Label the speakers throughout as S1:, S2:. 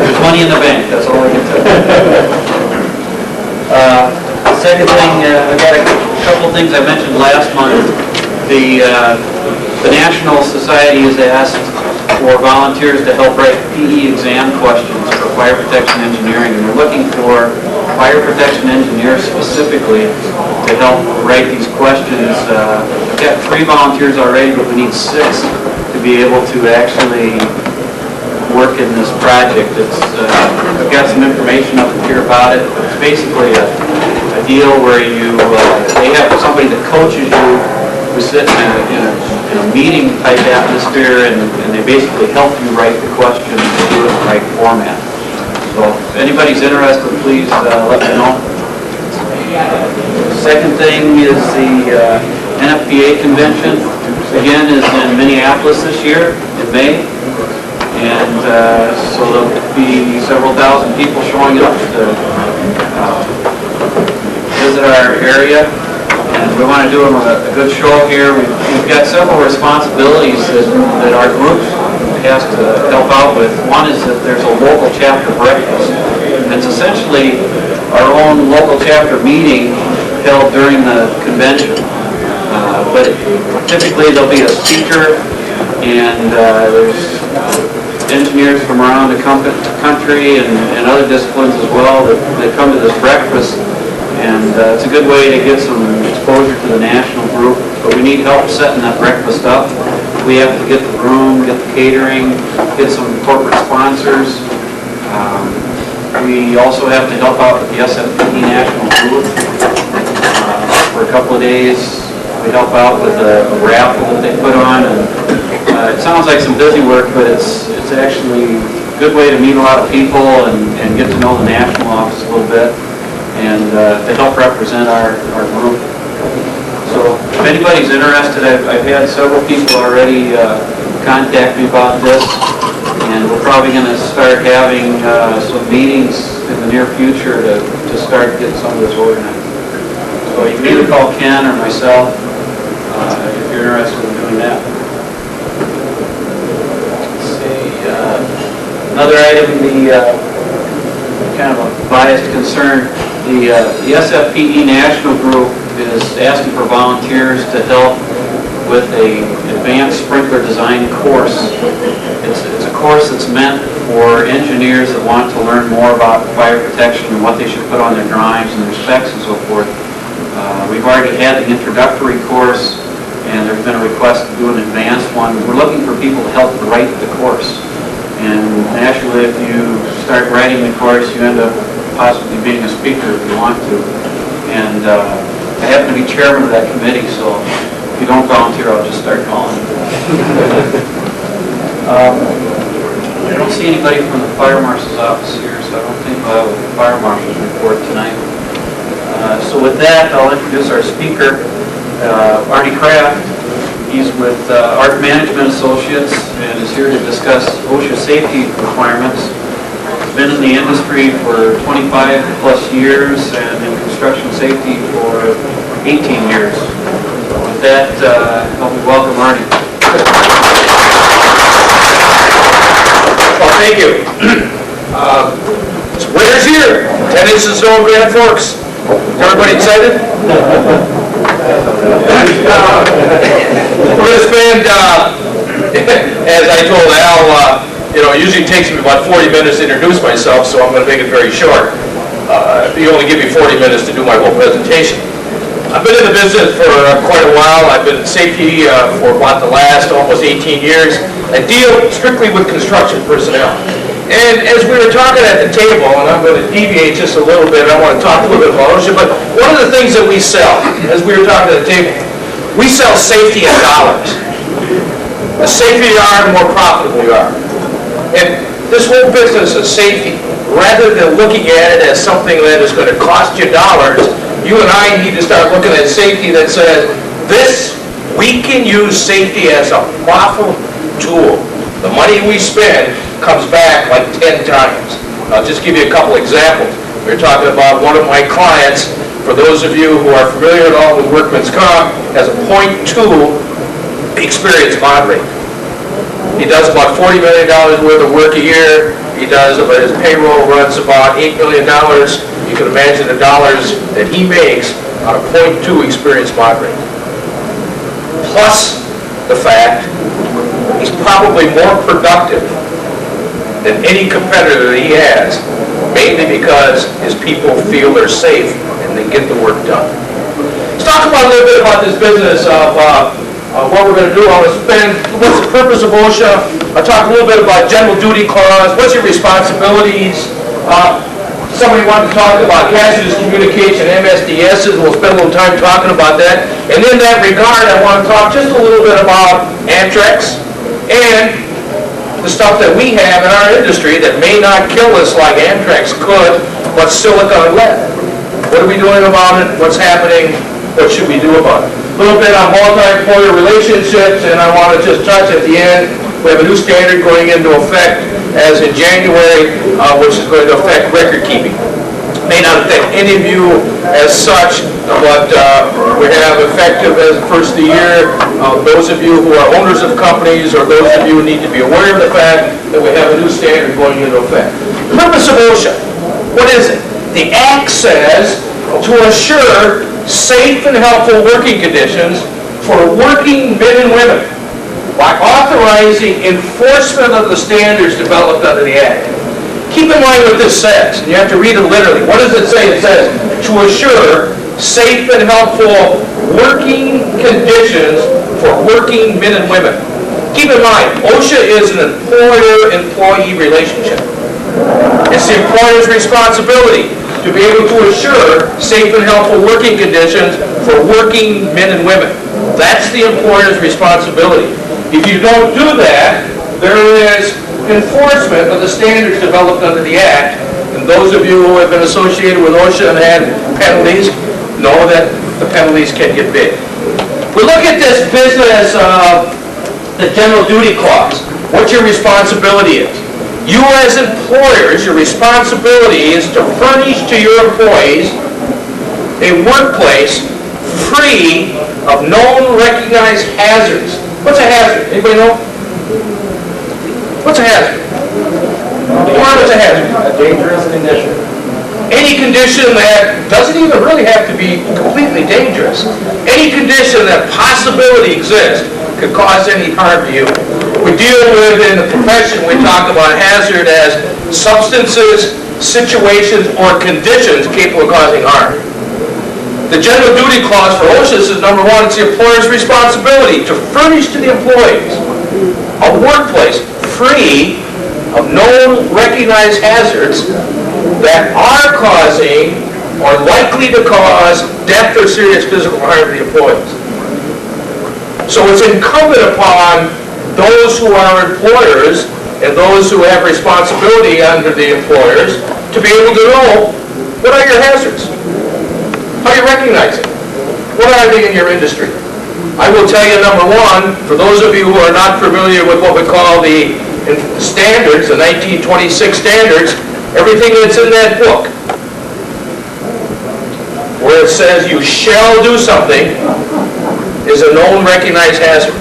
S1: There's money in the bank, that's all I can tell you. Second thing, I got a couple of things I mentioned last month. The National Society has asked for volunteers to help write PE exam questions for fire protection engineering. And we're looking for fire protection engineers specifically to help write these questions. We've got 3 volunteers already, but we need 6 to be able to actually work in this project. I've got some information up here about it. It's basically a deal where they have somebody that coaches you. We sit in a meeting type atmosphere, and they basically help you write the question and do it in the right format. So if anybody's interested, please let me know. Second thing is the Nfpa Convention. Again, is in Minneapolis this year in May. And so there'll be several thousand people showing up to visit our area. And we want to do them a good show here. We've got several responsibilities that our group has to help out with. One is that there's a local chapter breakfast. And it's essentially our own local chapter meeting held during the convention. But typically there'll be a speaker, and there's engineers from around the country and other disciplines as well that come to this breakfast. And it's a good way to get some exposure to the national group, but we need help setting that breakfast up. We have to get the room, get the catering, get some corporate sponsors. We also have to help out with the SFPE national booth for a couple of days. We help out with a raffle that they put on, and it sounds like some busy work, but it's actually a good way to meet a lot of people and get to know the national office a little bit, and to help represent our group. So if anybody's interested, I've had several people already contact me about this, and we're probably going to start having some meetings in the near future to start getting some of this organized. So you can either call Ken or myself if you're interested in doing that. Let's see, another item, kind of a biased concern. The SFPE National Group is asking for volunteers to help with an advanced sprinkler design course. It's a course that's meant for engineers that want to learn more about fire protection and what they should put on their drawings and their specs and so forth. We've already had the introductory course, and there's been a request to do an advanced one. We're looking for people to help write the course. And naturally, if you start writing the course, you end up possibly being a speaker if you want to. And I happen to be chairman of that committee, so if you don't volunteer, I'll just start calling. I don't see anybody from the fire marshal's office here, so I don't think I'll have a fire marshal's report tonight. So with that, I'll introduce our speaker, Kraft. He's with Art Management Associates and is here to discuss OSHA safety requirements. He's been in the industry for 25 plus years and in construction safety for 18 years. With that, help me welcome Artie.
S2: Well, thank you. Winter's here. 10 inches of snow in Grand Forks. Everybody excited? We're going to spend, as I told Al, it usually takes me about 40 minutes to introduce myself, so I'm going to make it very short. You only give me 40 minutes to do my whole presentation. I've been in the business for quite a while. I've been in safety for about the last almost 18 years. I deal strictly with construction personnel. And as we were talking at the table, and I'm going to deviate just a little bit, I want to talk a little bit about OSHA, but one of the things that we sell, as we were talking at the table, we sell safety in dollars. The safer you are, the more profitable you are. And this whole business of safety, rather than looking at it as something that is going to cost you dollars, you and I need to start looking at safety that says, we can use safety as a profitable tool. The money we spend comes back like 10 times. I'll just give you a couple examples. We're talking about one of my clients, for those of you who are familiar at all with workman's comp, has a .2 experience mod rate. He does about $40 million worth of work a year. His payroll runs about $8 million. You can imagine the dollars that he makes on a 0.2 experience monitoring. Plus the fact he's probably more productive than any competitor that he has, mainly because his people feel they're safe and they get the work done. Let's talk about a little bit about this business of what we're going to do. I want to spend, what's the purpose of OSHA? I'll talk a little bit about general duty clause, what's your responsibilities. Somebody wanted to talk about hazardous communication, MSDSs, we'll spend a little time talking about that. And in that regard, I want to talk just a little bit about anthrax and the stuff that we have in our industry that may not kill us like anthrax could, but silica and lead. What are we doing about it? What's happening? What should we do about it? A little bit on multi-employer relationships, and I want to just touch at the end. We have a new standard going into effect as in January, which is going to affect record keeping. May not affect any of you as such, but we have effective as the first of the year. Those of you who are owners of companies or those of you who need to be aware of the fact that we have a new standard going into effect. Purpose of OSHA, what is it? The Act says to assure safe and helpful working conditions for working men and women by authorizing enforcement of the standards developed under the Act. Keep in mind what this says. You have to read it literally. What does it say? It says, to assure safe and helpful working conditions for working men and women. Keep in mind, OSHA is an employer-employee relationship. It's the employer's responsibility to be able to assure safe and helpful working conditions for working men and women. That's the employer's responsibility. If you don't do that, there is enforcement of the standards developed under the Act, and those of you who have been associated with OSHA and had penalties know that the penalties can get big. We look at this business of the general duty clause, what your responsibility is. You as employers, your responsibility is to furnish to your employees a workplace free of known recognized hazards. What's a hazard? Anybody know? What's a hazard? What's a hazard?
S3: A dangerous condition.
S2: Any condition that doesn't even really have to be completely dangerous. Any condition that possibility exists could cause any harm to you. We deal with, in the profession, we talk about hazard as substances, situations, or conditions capable of causing harm. The general duty clause for OSHA says, number one, it's the employer's responsibility to furnish to the employees a workplace free of known recognized hazards that are causing or likely to cause death or serious physical harm to the employees. So it's incumbent upon those who are employers and those who have responsibility under the employers to be able to know what are your hazards. How do you recognize it? What are they in your industry? I will tell you, number one, for those of you who are not familiar with what we call the standards, the 1926 standards, everything that's in that book, where it says you shall do something, is a known recognized hazard.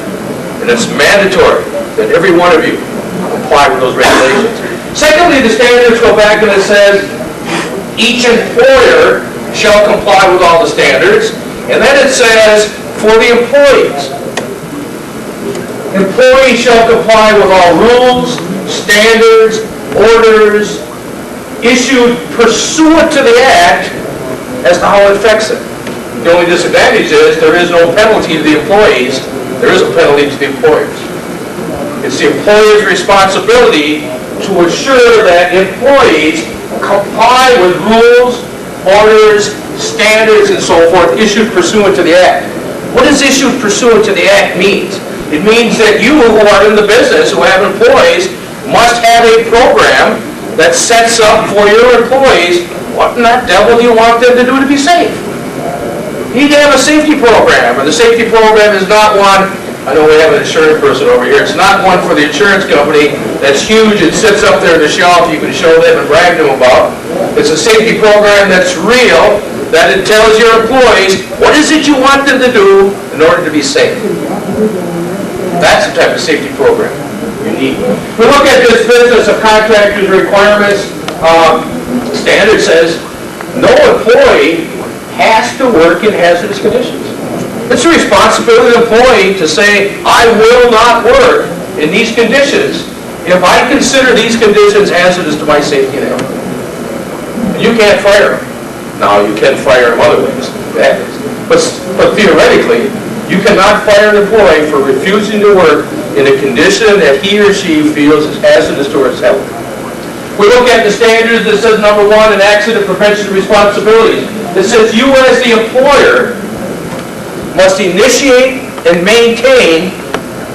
S2: And it's mandatory that every one of you comply with those regulations. Secondly, the standards go back and it says each employer shall comply with all the standards, and then it says for the employees, employees shall comply with all rules, standards, orders issued pursuant to the Act as to how it affects it. The only disadvantage is there is no penalty to the employees, there is a penalty to the employers. It's the employer's responsibility to assure that employees comply with rules, orders, standards, and so forth issued pursuant to the Act. What does issued pursuant to the Act mean? It means that you who are in the business, who have employees, must have a program that sets up for your employees what in that devil do you want them to do to be safe. You need to have a safety program, and the safety program is not one, I know we have an insurance person over here, it's not one for the insurance company that's huge, it sits up there on the shelf, you can show them and brag to them about. It's a safety program that's real, that it tells your employees what is it you want them to do in order to be safe. That's the type of safety program. unique. We look at this business of contractors' requirements. Standard says no employee has to work in hazardous conditions. It's the responsibility of the employee to say, I will not work in these conditions if I consider these conditions hazardous to my safety and health. You can't fire them. Now, you can fire them other ways. But theoretically, you cannot fire an employee for refusing to work in a condition that he or she feels is hazardous to his health. We look at the standards that says, number one, an accident prevention responsibilities. It says you as the employer must initiate and maintain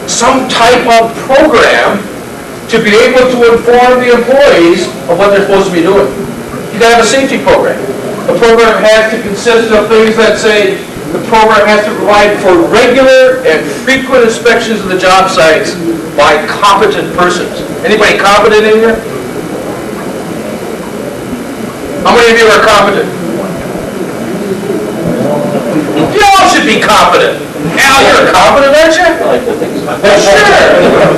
S2: some type of program to be able to inform the employees of what they're supposed to be doing. You gotta have a safety program. The program has to consist of things that say the program has to provide for regular and frequent inspections of the job sites by competent persons. Anybody competent in here? How many of you are competent? You all should be competent. Al, you're competent, aren't you? Well, sure.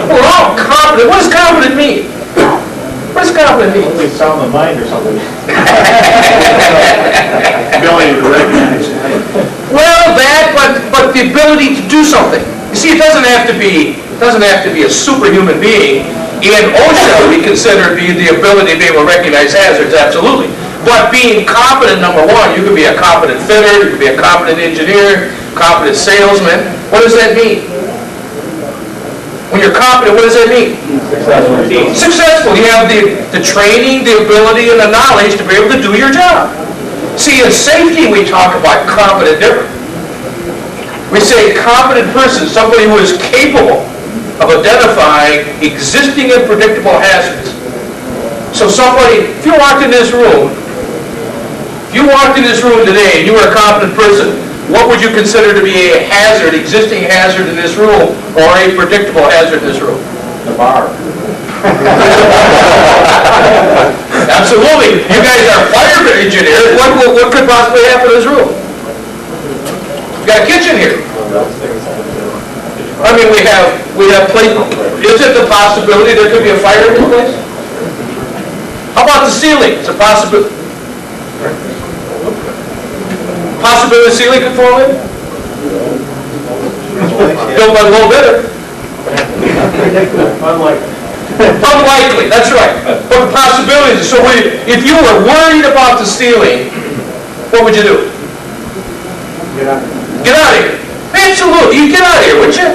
S2: We're all competent. What does competent mean? What does competent mean?
S3: It's sound of mind or something.
S2: Well, that, but the ability to do something. You see, it doesn't have to be a superhuman being. In Osha, we consider it be the ability to be able to recognize hazards, absolutely. But being competent, number one, you could be a competent fitter, you could be a competent engineer, competent salesman. What does that mean? When you're competent, what does that mean? Successful. You have the training, the ability, and the knowledge to be able to do your job. See, in safety, we talk about competent different. We say competent person, somebody who is capable of identifying existing and predictable hazards. So somebody, if you walked in this room today and you were a competent person, what would you consider to be a hazard, existing hazard in this room, or a predictable hazard in this room?
S3: The bar.
S2: Absolutely. You guys are fire engineers. What could possibly happen in this room? You got a kitchen here. I mean, we have place. Is it the possibility there could be a fire in this place? How about the ceiling? It's a possibility. Possibility the ceiling could fall in? Built by a little bit. Unlikely, that's right. But the possibilities. So if you were worried about the ceiling, what would you do? Get out of here. Absolutely, you get out of here, wouldn't you?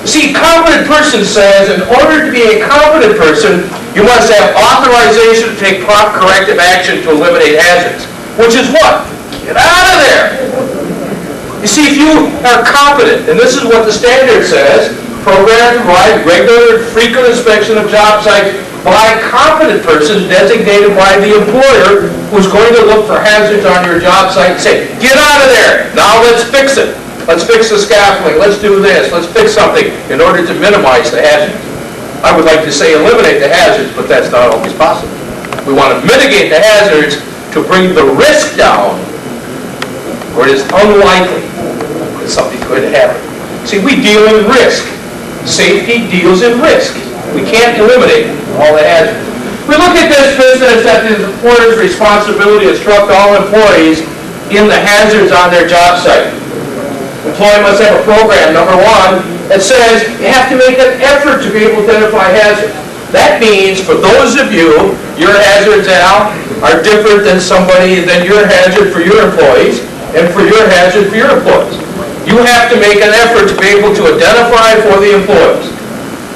S2: See, competent person says in order to be a competent person, you must have authorization to take prompt corrective action to eliminate hazards. Which is what? Get out of there. You see, if you are competent, and this is what the standard says, program provide regular and frequent inspection of job sites by competent persons designated by the employer who's going to look for hazards on your job site and say, get out of there. Now let's fix it. Let's fix the scaffolding. Let's do this. Let's fix something in order to minimize the hazards. I would like to say eliminate the hazards, but that's not always possible. We want to mitigate the hazards to bring the risk down where it is unlikely that something could happen. See, we deal in risk. Safety deals in risk. We can't eliminate all the hazards. We look at this business that the employer's responsibility to instruct all employees in the hazards on their job site. Employee must have a program, number one, that says you have to make an effort to be able to identify hazards. That means for those of you, your hazards, Al, are different than your hazard for your employees and for your hazard for your employees. You have to make an effort to be able to identify for the employees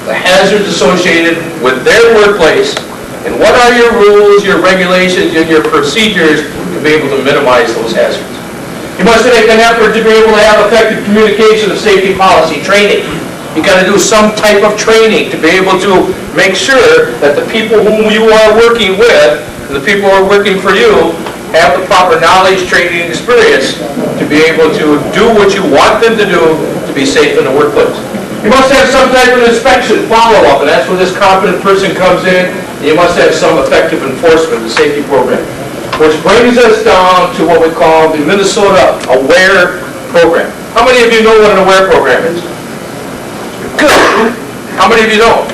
S2: the hazards associated with their workplace and what are your rules, your regulations, and your procedures to be able to minimize those hazards. You must make an effort to be able to have effective communication of safety policy training. You've got to do some type of training to be able to make sure that the people whom you are working with, and the people who are working for you, have the proper knowledge, training, and experience to be able to do what you want them to do to be safe in the workplace. You must have some type of inspection, follow-up, and that's where this competent person comes in, and you must have some effective enforcement of the safety program. Which brings us down to what we call the Minnesota AWARE program. How many of you know what an AWARE program is? Good. How many of you don't?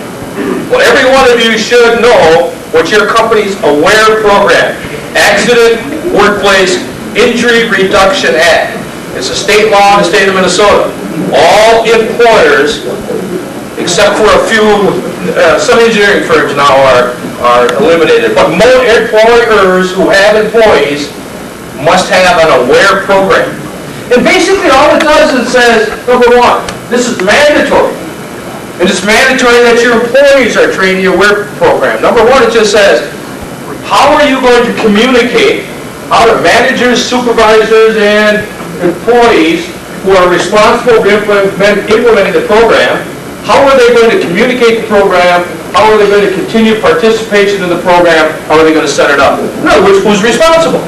S2: Well, every one of you should know what your company's AWARE program, Accident Workplace Injury Reduction Act. It's a state law in the state of Minnesota. All employers, except for a few, some engineering firms now are eliminated, but most employers who have employees must have an AWARE program. And basically all it does is says, number one, this is mandatory. And it's mandatory that your employees are trained in your AWARE program. Number one, it just says, how are you going to communicate, how do managers, supervisors, and employees who are responsible for implementing the program, how are they going to communicate the program? How are they going to continue participation in the program? How are they going to set it up? In other words, who's responsible?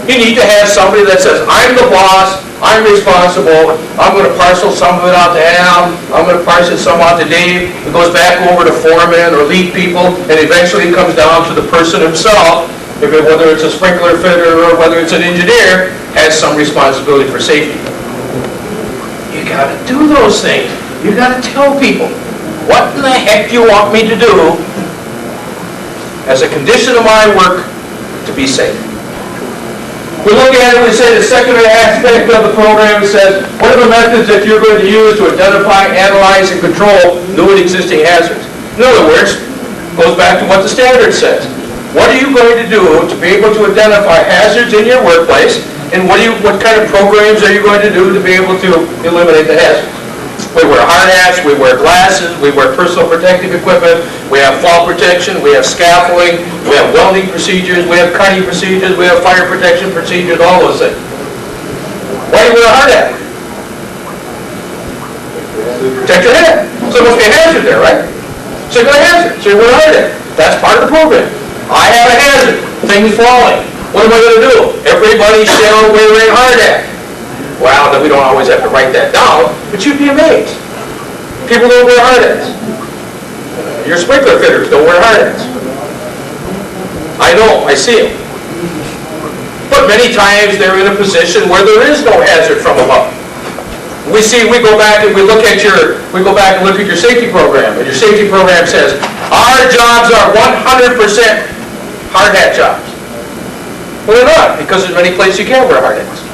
S2: You need to have somebody that says, I'm the boss, I'm responsible, I'm going to parcel some of it out to Al, I'm going to parcel some out to Dave, it goes back over to foreman or lead people, and eventually it comes down to the person himself, whether it's a sprinkler fitter or whether it's an engineer, has some responsibility for safety. You got to do those things. You got to tell people, what in the heck do you want me to do as a condition of my work to be safe? We look at it, we say the secondary aspect of the program says, what are the methods that you're going to use to identify, analyze, and control new and existing hazards? In other words, it goes back to what the standard says. What are you going to do to be able to identify hazards in your workplace, and what kind of programs are you going to do to be able to eliminate the hazards? We wear hard hats, we wear glasses, we wear personal protective equipment, we have fall protection, we have scaffolding, we have welding procedures, we have cutting procedures, we have fire protection procedures, all those things. Why do you wear a hard hat? Protect your head. So there must be a hazard there, right? So you got a hazard, so you wear a hard hat. That's part of the program. I have a hazard, things falling. What am I going to do? Everybody shall wear a hard hat. Well, then we don't always have to write that down, but you'd be amazed. People don't wear hard hats. Your sprinkler fitters don't wear hard hats. I know, I see them. But many times they're in a position where there is no hazard from above. We go back and look at your safety program, and your safety program says, our jobs are 100% hard hat jobs. Well, they're not, because there's many places you can't wear hard hats.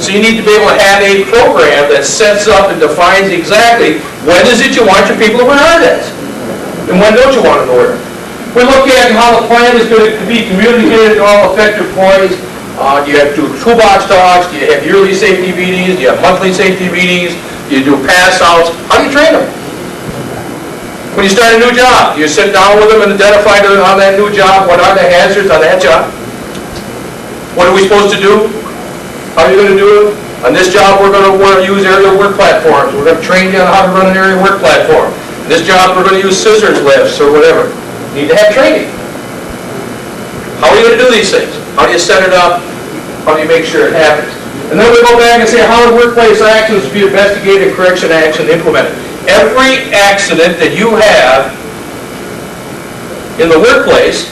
S2: So you need to be able to have a program that sets up and defines exactly when is it you want your people to wear hard hats, and when don't you want them to wear them. We look at how the plan is going to be communicated to all affected employees. Do you have to do toolbox talks? Do you have yearly safety meetings? Do you have monthly safety meetings? Do you do pass-outs? How do you train them? When you start a new job, do you sit down with them and identify on that new job what are the hazards on that job? What are we supposed to do? How are you going to do it? On this job, we're going to use aerial work platforms. We're going to train you on how to run an aerial work platform. This job, we're going to use scissors lifts or whatever. You need to have training. How are you going to do these things? How do you set it up? How do you make sure it happens? And then we go back and say, how are workplace actions to be investigated, correction action implemented? Every accident that you have in the workplace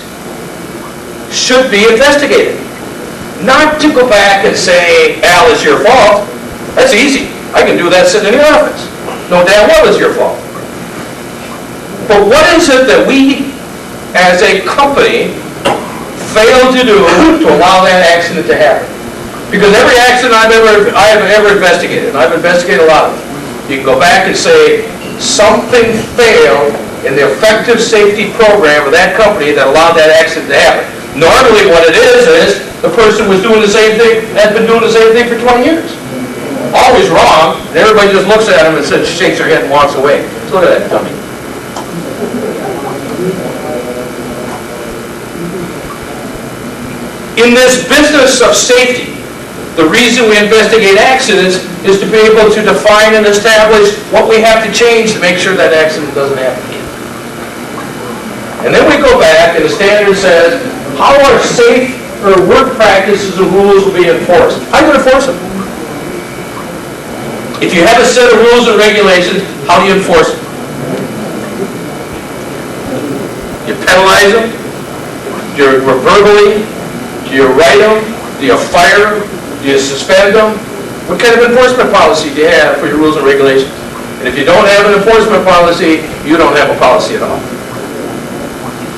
S2: should be investigated. Not to go back and say, Al, it's your fault. That's easy. I can do that sitting in the office. No damn well it's your fault. But what is it that we, as a company, fail to do to allow that accident to happen? Because every accident I have ever investigated, and I've investigated a lot of them, you can go back and say, something failed in the effective safety program of that company that allowed that accident to happen. Normally what it is the person was doing the same thing, has been doing the same thing for 20 years. Always wrong, and everybody just looks at him and says, shakes their head and walks away. So look at that dummy. In this business of safety, the reason we investigate accidents is to be able to define and establish what we have to change to make sure that accident doesn't happen again. And then we go back and the standard says, how are safe or work practices and rules will be enforced? How do you enforce them? If you have a set of rules and regulations, how do you enforce them? You penalize them? Do you verbally? Do you write them? Do you fire them? Do you suspend them? What kind of enforcement policy do you have for your rules and regulations? And if you don't have an enforcement policy, you don't have a policy at all.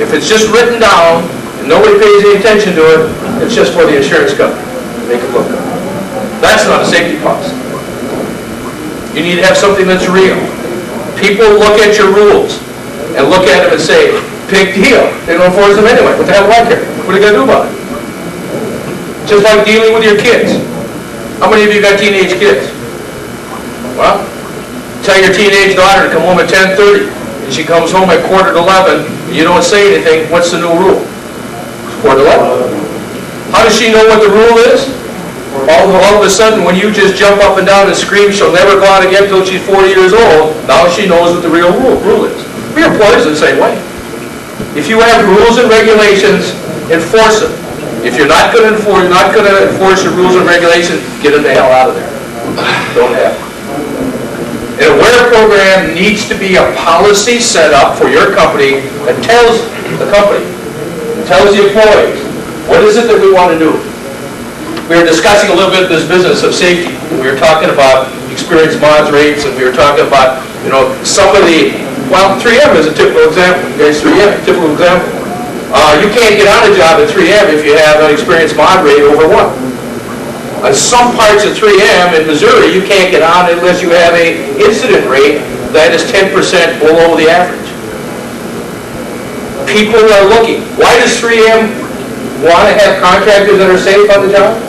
S2: If it's just written down and nobody pays any attention to it, it's just for the insurance company. Make it look good. That's not a safety policy. You need to have something that's real. People look at your rules and look at them and say, big deal. They don't enforce them anyway. What the hell do I care? What are they going to do about it? Just like dealing with your kids. How many of you got teenage kids? Well, tell your teenage daughter to come home at 10:30, and she comes home at 11:15, and you don't say anything. What's the new rule? It's 11:15. How does she know what the rule is? All of a sudden, when you just jump up and down and scream, she'll never go out again until she's 40 years old. Now she knows what the real rule is. Your employees are the same way. If you have rules and regulations, enforce them. If you're not going to enforce your rules and regulations, get them the hell out of there. Don't have it. An aware program needs to be a policy set up for your company that tells the company, tells the employees, what is it that we want to do? We were discussing a little bit this business of safety. We were talking about experienced mods rates, and we were talking about, some of the, 3M is a typical example. You guys, 3M, typical example. You can't get on a job at 3M if you have an experienced mod rate over 1. On some parts of 3M in Missouri, you can't get on unless you have an incident rate that is 10% below the average. People are looking. Why does 3M want to have contractors that are safe on the job?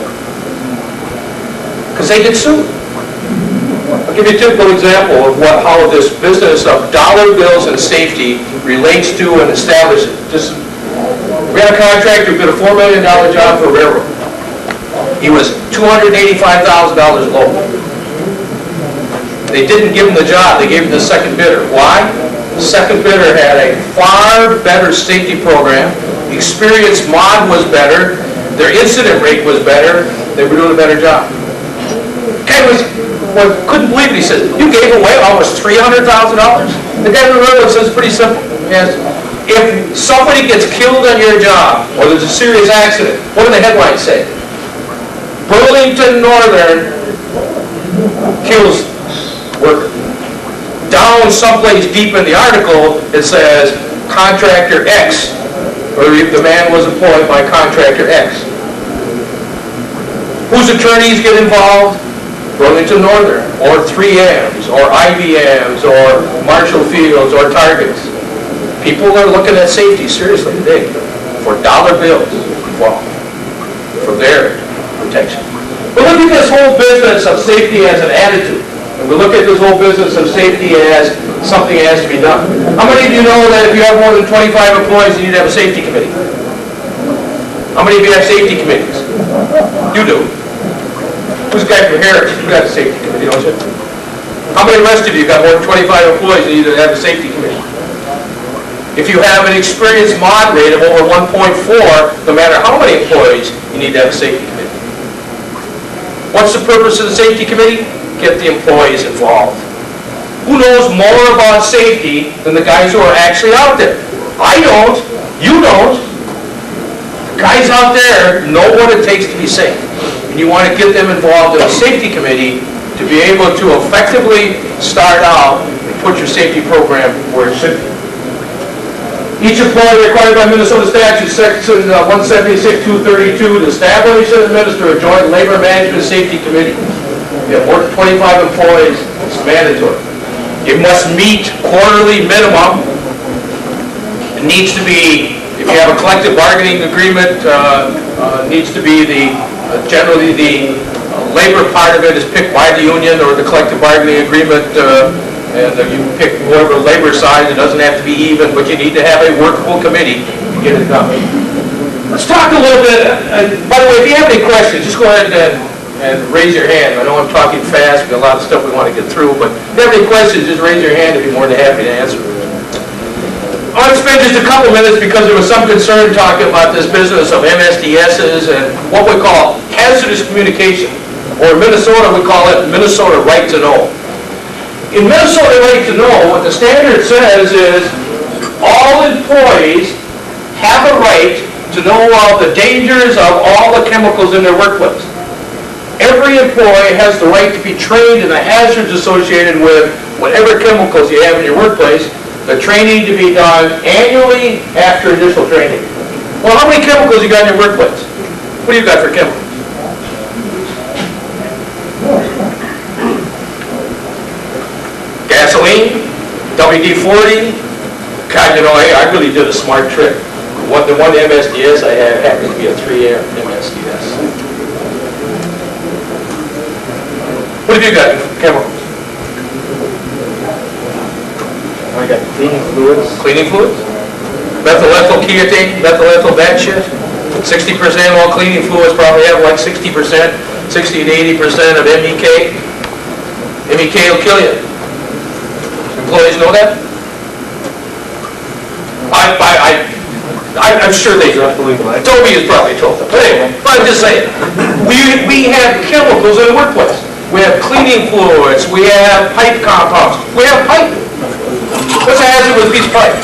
S2: Because they get sued. I'll give you a typical example of how this business of dollar bills and safety relates to and establishes. We had a contractor who did a $4 million job for a railroad. He was $285,000 low. They didn't give him the job. They gave him the second bidder. Why? The second bidder had a far better safety program. The experienced mod was better. Their incident rate was better. They were doing a better job. Guy couldn't believe it. He says, you gave away almost $300,000? The guy in the railroad says it's pretty simple. Yes. If somebody gets killed on your job, or there's a serious accident, what do the headlines say? Burlington Northern kills worker. Down someplace deep in the article, it says contractor X, or the man was employed by contractor X. Whose attorneys get involved? Burlington Northern, or 3Ms, or IBMs, or Marshall Fields, or Targets. People are looking at safety seriously today for dollar bills for their protection. But look at this whole business of safety as an attitude. And we look at this whole business of safety as something that has to be done. How many of you know that if you have more than 25 employees, you need to have a safety committee? How many of you have safety committees? You do. Who's got your Harris? You got a safety committee, don't you? How many rest of you got more than 25 employees, you need to have a safety committee? If you have an experienced mod rate of over 1.4, no matter how many employees, you need to have a safety committee. What's the purpose of the safety committee? Get the employees involved. Who knows more about safety than the guys who are actually out there? I don't. You don't. The guys out there know what it takes to be safe. And you want to get them involved in a safety committee to be able to effectively start out and put your safety program where it should be. Each employee required by Minnesota statute, section 176-232, to establish and administer a joint labor management safety committee. If you have more than 25 employees, it's mandatory. It must meet quarterly minimum. It needs to be, if you have a collective bargaining agreement, needs to be generally the labor part of it is picked by the union or the collective bargaining agreement, and you pick whatever labor side. It doesn't have to be even, but you need to have a workable committee to get it done. Let's talk a little bit. By the way, if you have any questions, just go ahead and raise your hand. I know I'm talking fast. We've got a lot of stuff we want to get through, but if you have any questions, just raise your hand. I'd be more than happy to answer. I want to spend just a couple minutes because there was some concern talking about this business of MSDSs and what we call hazardous communication, or in Minnesota we call it Minnesota Right to Know. In Minnesota Right to Know, what the standard says is all employees have a right to know all the dangers of all the chemicals in their workplace. Every employee has the right to be trained in the hazards associated with whatever chemicals you have in your workplace, the training to be done annually after initial training. Well, how many chemicals you got in your workplace? What do you got for chemicals? Gasoline, WD-40. God, you know, I really did a smart trick. The one MSDS I had happened to be a 3M MSDS. What have you got for chemicals?
S3: I got cleaning fluids.
S2: Cleaning fluids? Methyl ethyl ketone, methyl ethyl bad shit. 60% all cleaning fluids probably have like 60%, 60 to 80% of MEK. MEK will kill you. Employees know that? I'm sure they do. Toby has probably told them. But anyway, I'm just saying. We have chemicals in the workplace. We have cleaning fluids. We have pipe compounds. We have pipe. What's the hazard with a piece of pipe?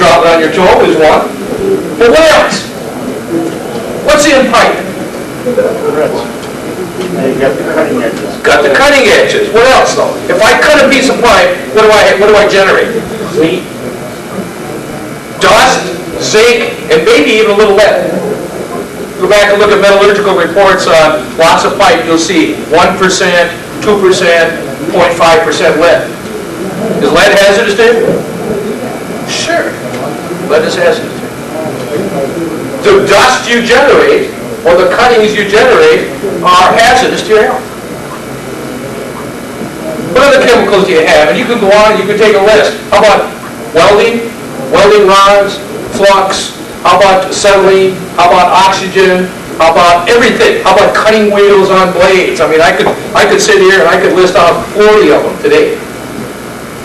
S2: Drop it on your toe is one. But what else? What's in pipe?
S3: You got the cutting edges.
S2: Got the cutting edges. What else though? If I cut a piece of pipe, what do I generate?
S3: Zinc.
S2: Dust, zinc, and maybe even a little lead. Go back and look at metallurgical reports on lots of pipe. You'll see 1%, 2%, 0.5% lead. Is lead hazardous to you? Sure. Lead is hazardous. The dust you generate or the cuttings you generate are hazardous to your health. What other chemicals do you have? And you can go on and you can take a list. How about welding rods, flux? How about acetylene? How about oxygen? How about everything? How about cutting wheels on blades? I mean, I could sit here and I could list off 40 of them today.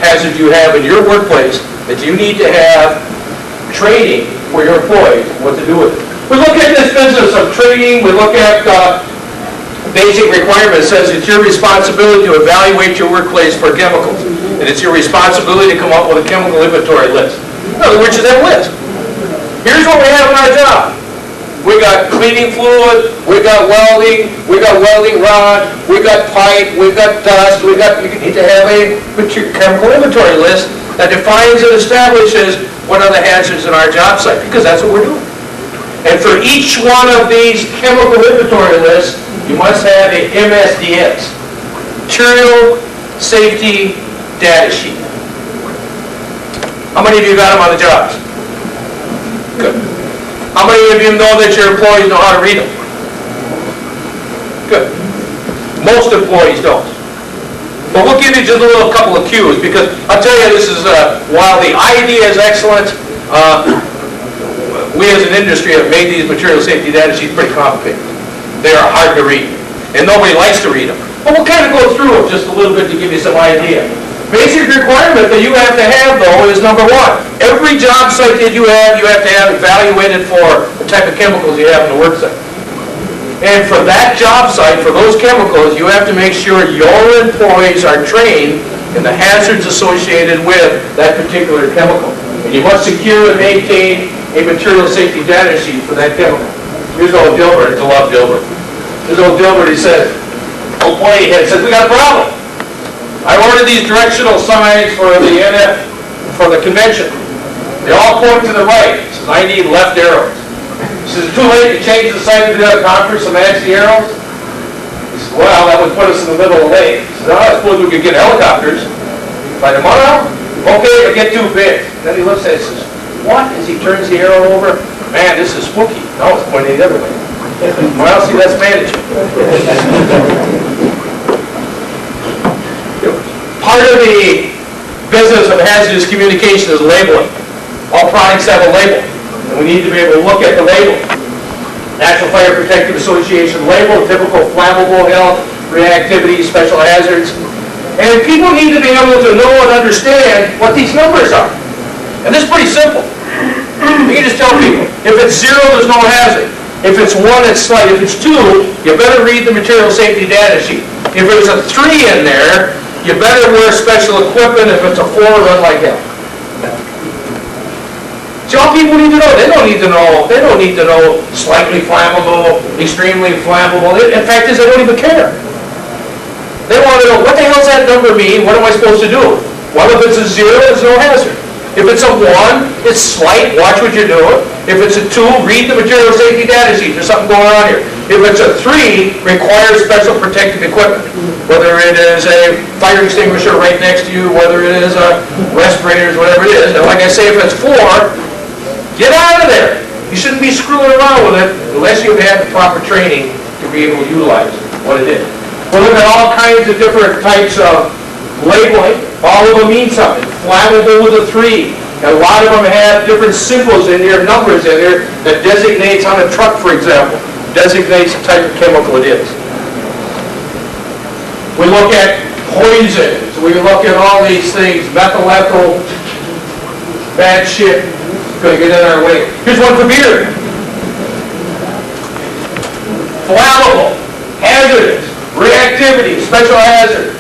S2: Hazards you have in your workplace that you need to have training for your employees what to do with it. We look at this business of training. We look at basic requirements. It says it's your responsibility to evaluate your workplace for chemicals, and it's your responsibility to come up with a chemical inventory list. In other words, it's that list. Here's what we have in our job. We got cleaning fluid, we got welding rod, we got pipe, we got dust, we need to have a chemical inventory list that defines and establishes what are the hazards in our job site, because that's what we're doing. And for each one of these chemical inventory lists, you must have a MSDS, Material Safety Data Sheet. How many of you got them on the jobs? Good. How many of you know that your employees know how to read them? Good. Most employees don't. But we'll give you just a couple of cues, because I'll tell you, this is, while the idea is excellent, we as an industry have made these material safety data sheets pretty complicated. They are hard to read, and nobody likes to read them. But we'll kind of go through them just a little bit to give you some idea. Basic requirement that you have to have, though, is number one. Every job site that you have to have evaluated for the type of chemicals you have in the work site. And for that job site, for those chemicals, you have to make sure your employees are trained in the hazards associated with that particular chemical. And you must secure and maintain a material safety data sheet for that chemical. Here's old Dilbert. I love Dilbert. Here's old Dilbert. He said, old pointy head said, we got a problem. I ordered these directional signs for the convention. They all point to the right. He says, I need left arrows. He says, it's too late to change the sign to the conference to match the arrows. He says, well, that would put us in the middle of the lake. He says, I suppose we could get helicopters. By tomorrow? Okay, it'll get too big. Then he looks at it and says, what? As he turns the arrow over, man, this is spooky. No, it's pointing the other way. Well, see, that's management. Part of the business of hazardous communication is labeling. All products have a label, and we need to be able to look at the label. National Fire Protective Association label, typical flammable health, reactivity, special hazards. And people need to be able to know and understand what these numbers are. And this is pretty simple. You can just tell people, if it's 0, there's no hazard. If it's 1, it's slight. If it's 2, you better read the material safety data sheet. If there's a 3 in there, you better wear special equipment. If it's a 4, run like hell. See, all people need to know. They don't need to know. They don't need to know slightly flammable, extremely flammable. In fact, they don't even care. They want to know, what the hell does that number mean? What am I supposed to do? Well, if it's a 0, it's no hazard. If it's a 1, it's slight, watch what you're doing. If it's a 2, read the material safety data sheet, there's something going on here. If it's a 3, requires special protective equipment. Whether it is a fire extinguisher right next to you, whether it is a respirators, whatever it is. And like I say, if it's 4, get out of there. You shouldn't be screwing around with it unless you've had the proper training to be able to utilize what it is. We'll look at all kinds of different types of labeling. All of them mean something. Flammable with a 3. And a lot of them have different symbols in there, numbers in there, that designates on a truck, for example, designates the type of chemical it is. We look at poisons. We look at all these things, methyl ethyl, bad shit, going to get in our way. Here's one for beer. Flammable, hazardous, reactivity, special hazard.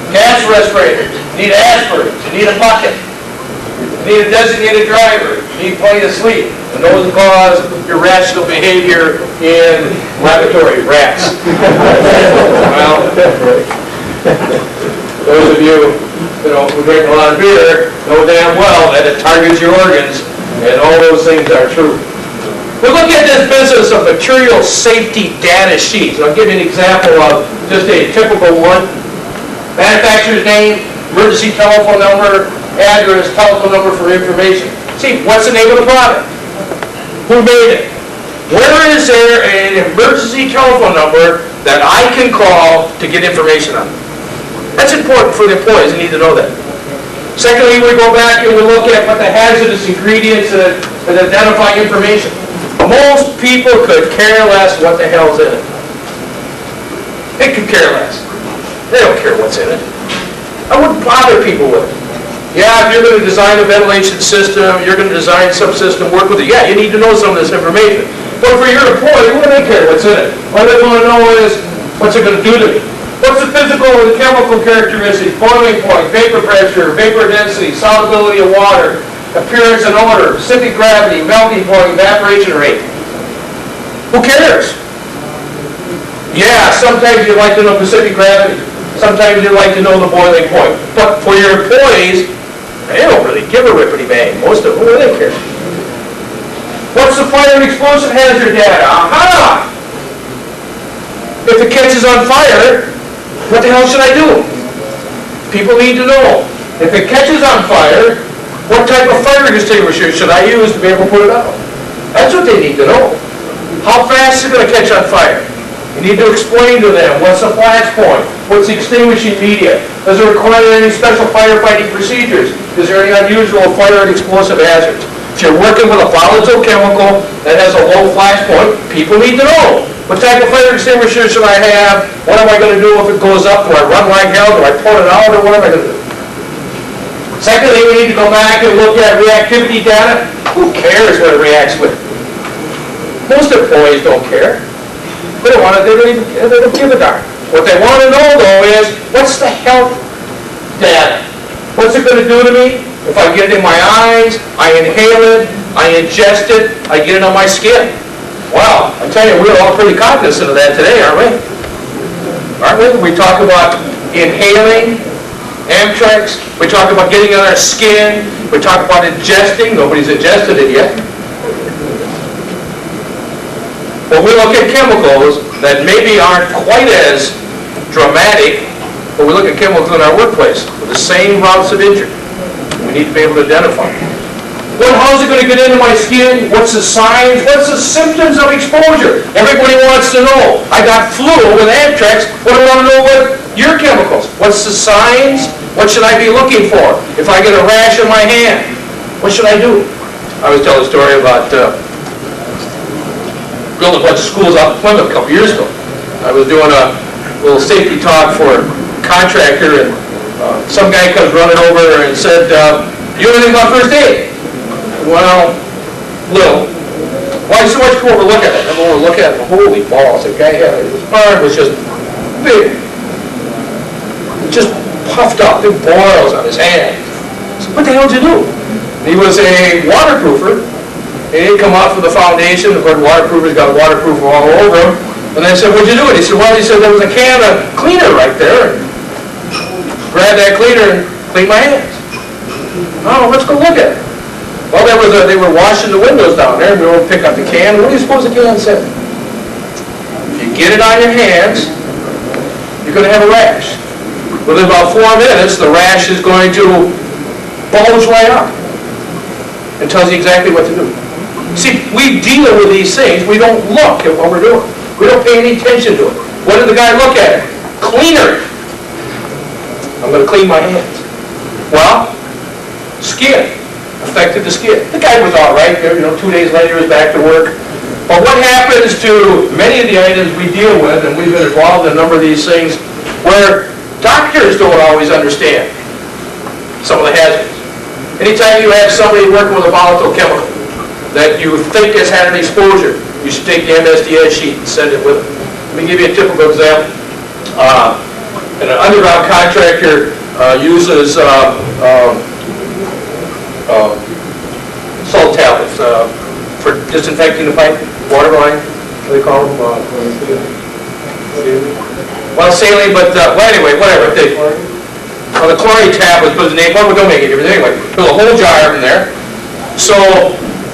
S2: Gas respirators, you need aspirins, you need a bucket, you need a designated driver, you need plenty of sleep. And those cause irrational behavior in laboratory rats. Well, those of you who drink a lot of beer know damn well that it targets your organs, and all those things are true. We look at this business of material safety data sheets. And I'll give you an example of just a typical one. Manufacturer's name, emergency telephone number, address, telephone number for information. See, what's the name of the product? Who made it? Where is there an emergency telephone number that I can call to get information on? That's important for the employees. They need to know that. Secondly, we go back and we look at what the hazardous ingredients that identify information. Most people could care less what the hell's in it. They could care less. They don't care what's in it. I wouldn't bother people with it. Yeah, if you're going to design a ventilation system, you're going to design some system, work with it. Yeah, you need to know some of this information. But for your employee, what do they care what's in it? All they want to know is, what's it going to do to me? What's the physical and chemical characteristics, boiling point, vapor pressure, vapor density, solubility of water, appearance and odor, specific gravity, melting point, evaporation rate? Who cares? Yeah, sometimes you'd like to know specific gravity. Sometimes you'd like to know the boiling point. But for your employees, they don't really give a rippity bang. Most of them, what do they care? What's the fire and explosive hazard data? Aha! If it catches on fire, what the hell should I do? People need to know. If it catches on fire, what type of fire extinguisher should I use to be able to put it out? That's what they need to know. How fast is it going to catch on fire? You need to explain to them what's the flash point, what's the extinguishing media, does it require any special firefighting procedures, is there any unusual fire and explosive hazards? If you're working with a volatile chemical that has a low flash point, people need to know. What type of fire extinguisher should I have? What am I going to do if it goes up? Do I run like hell? Do I pull it out? Or what am I going to do? Secondly, we need to go back and look at reactivity data. Who cares what it reacts with? Most employees don't care. They don't give a darn. What they want to know, though, is what's the health data? What's it going to do to me? If I get it in my eyes, I inhale it, I ingest it, I get it on my skin. Wow, I tell you, we're all pretty cognizant of that today, aren't we? Aren't we? We talk about inhaling, Amtrex, we talk about getting on our skin, we talk about ingesting, nobody's ingested it yet. But we look at chemicals that maybe aren't quite as dramatic, but we look at chemicals in our workplace with the same routes of injury. We need to be able to identify. Well, how's it going to get into my skin? What's the signs? What's the symptoms of exposure? Everybody wants to know. I got flu with Amtrex. What do I want to know with your chemicals? What's the signs? What should I be looking for? If I get a rash in my hand, what should I do? I was telling a story about building a bunch of schools out in Plymouth a couple years ago. I was doing a little safety talk for a contractor, and some guy comes running over and said, you know anything about first aid? Well, little. Why so much come over look at it? I'm over look at it. Holy balls. The guy had his arm was just big. Just puffed up, big boils on his hand. I said, what the hell did you do? He was a waterproofer. He didn't come out from the foundation. Of course, waterproofers got waterproof all over him. And I said, what'd you do? And he said, well, there was a can of cleaner right there. Grabbed that cleaner and cleaned my hands. Oh, let's go look at it. Well, they were washing the windows down there, and we were pick up the can. What do you suppose the can said? If you get it on your hands, you're going to have a rash. Within about 4 minutes, the rash is going to bulge right up and tells you exactly what to do. See, we deal with these things. We don't look at what we're doing. We don't pay any attention to it. What did the guy look at? Cleaner. I'm going to clean my hands. Well, skin. Affected the skin. The guy was all right there. 2 days later, he was back to work. But what happens to many of the items we deal with, and we've been involved in a number of these things, where doctors don't always understand some of the hazards. Anytime you have somebody working with a volatile chemical that you think has had an exposure, you should take the MSDS sheet and send it with them. Let me give you a typical example. An underground contractor uses salt tablets for disinfecting the pipe, water line, what do they call them? Well, saline, but anyway, whatever. The chlorine tablets was the name. Well, we don't make it different anyway. There's a whole jar in there. So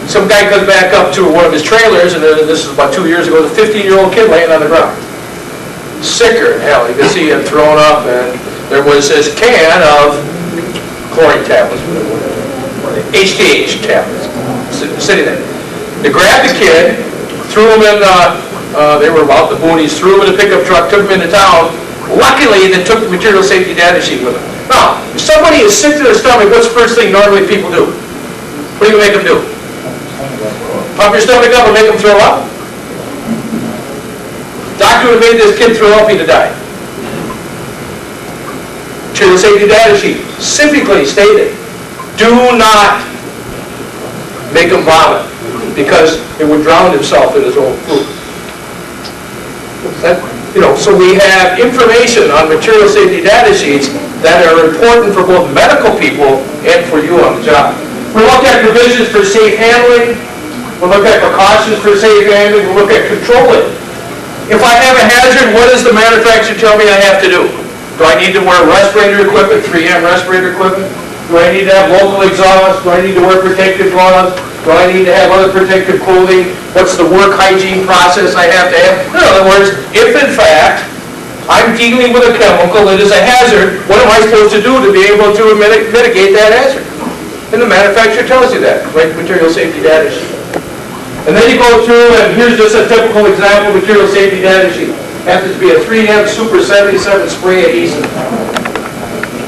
S2: some guy comes back up to one of his trailers, and this is about 2 years ago. There's a 15-year-old kid laying on the ground, sicker than hell. You can see him thrown up, and there was this can of chlorine tablets, HTH tablets, sitting there. They grabbed the kid, threw him in. They were about the boonies, threw him in a pickup truck, took him into town. Luckily, they took the material safety data sheet with them. Now, if somebody is sick to their stomach, what's the first thing normally people do? What do you make them do? Pump your stomach up and make them throw up? Doctor would have made this kid throw up, he'd have died. Material safety data sheet specifically stated, do not make him vomit, because it would drown himself in his own food. So we have information on material safety data sheets that are important for both medical people and for you on the job. We look at provisions for safe handling. We look at precautions for safe handling. We look at controlling. If I have a hazard, what does the manufacturer tell me I have to do? Do I need to wear respirator equipment, 3M respirator equipment? Do I need to have local exhaust? Do I need to wear protective gloves? Do I need to have other protective clothing? What's the work hygiene process I have to have? In other words, if in fact I'm dealing with a chemical that is a hazard, what am I supposed to do to be able to mitigate that hazard? And the manufacturer tells you that, right? Material safety data sheet. And then you go through, and here's just a typical example of material safety data sheet. Happens to be a 3M Super 77 spray adhesive.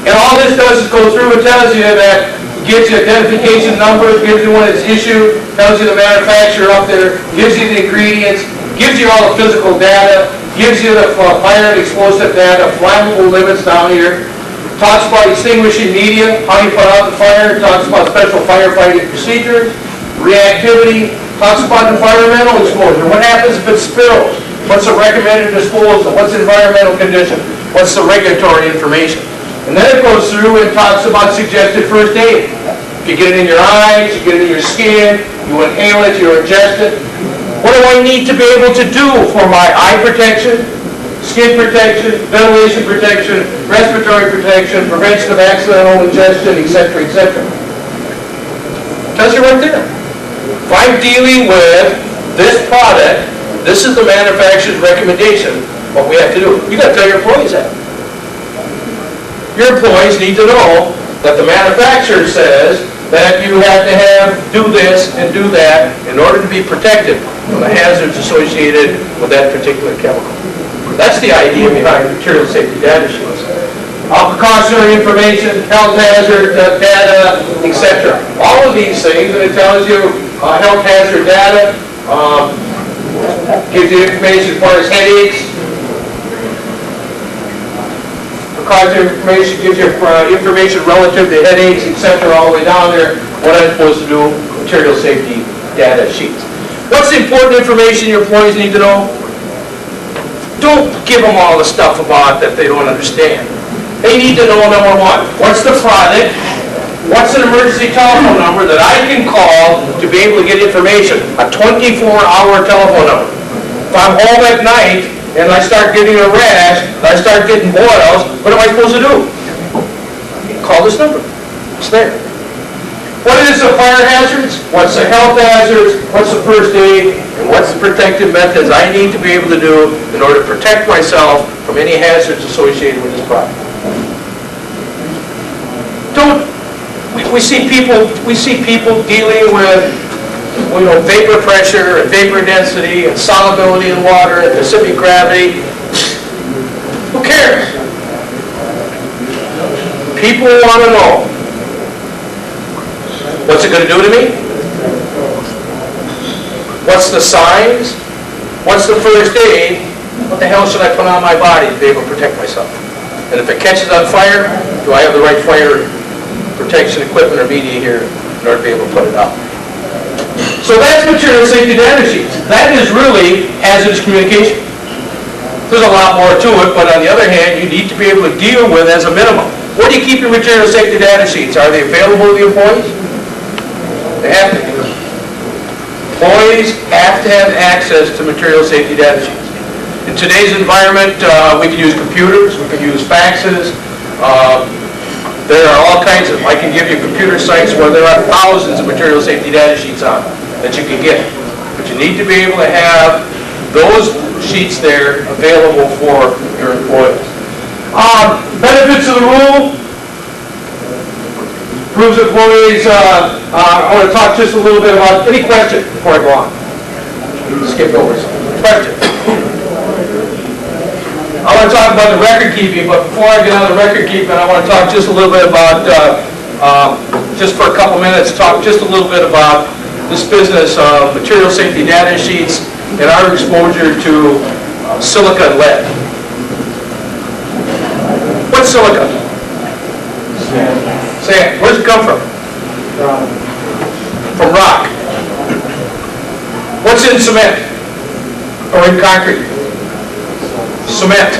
S2: And all this does is go through and tells you that, gives you identification number, gives you when it's issued, tells you the manufacturer up there, gives you the ingredients, gives you all the physical data, gives you the fire and explosive data, flammable limits down here, talks about extinguishing media, how you put out the fire, talks about special firefighting procedures, reactivity, talks about environmental exposure, what happens if it spills, what's the recommended disposal, what's the environmental condition, what's the regulatory information. And then it goes through and talks about suggested first aid. If you get it in your eyes, you get it in your skin, you inhale it, you ingest it. What do I need to be able to do for my eye protection, skin protection, ventilation protection, respiratory protection, prevention of accidental ingestion, etc., etc. Tells you right there. If I'm dealing with this product, this is the manufacturer's recommendation, what we have to do. You got to tell your employees that. Your employees need to know that the manufacturer says that you have to do this and do that in order to be protected from the hazards associated with that particular chemical. That's the idea behind material safety data sheets. Precautionary information, health hazard data, etc. All of these things, and it tells you health hazard data, gives you information as far as headaches. Precautionary information gives you information relative to headaches, etc., all the way down there, what I'm supposed to do, material safety data sheets. What's the important information your employees need to know? Don't give them all the stuff about that they don't understand. They need to know, number one, what's the product, what's an emergency telephone number that I can call to be able to get information, a 24-hour telephone number. If I'm home at night and I start getting a rash, and I start getting boils, what am I supposed to do? Call this number. It's there. What is the fire hazards? What's the health hazards? What's the first aid? And what's the protective methods I need to be able to do in order to protect myself from any hazards associated with this product? We see people dealing with vapor pressure and vapor density and solubility in water and specific gravity. Who cares? People want to know, what's it going to do to me? What's the signs? What's the first aid? What the hell should I put on my body to be able to protect myself? And if it catches on fire, do I have the right fire protection equipment or media here in order to be able to put it out? So that's material safety data sheets. That is really hazardous communication. There's a lot more to it, but on the other hand, you need to be able to deal with as a minimum. Where do you keep your material safety data sheets? Are they available to the employees? They have to be. Employees have to have access to material safety data sheets. In today's environment, we can use computers, we can use faxes. There are all kinds of, I can give you computer sites where there are thousands of material safety data sheets on that you can get. But you need to be able to have those sheets there available for your employees. Benefits of the rule. Proves employees, I want to talk just a little bit about, any questions before I go on? Skip over some. Question. I want to talk about the record keeping, but before I get on the record keeping, I want to talk just a little bit about, just for a couple minutes, talk just a little bit about this business of material safety data sheets and our exposure to silica and lead. What's silica? Sand. Where does it come from? From rock. What's in cement? Or in concrete? Cement.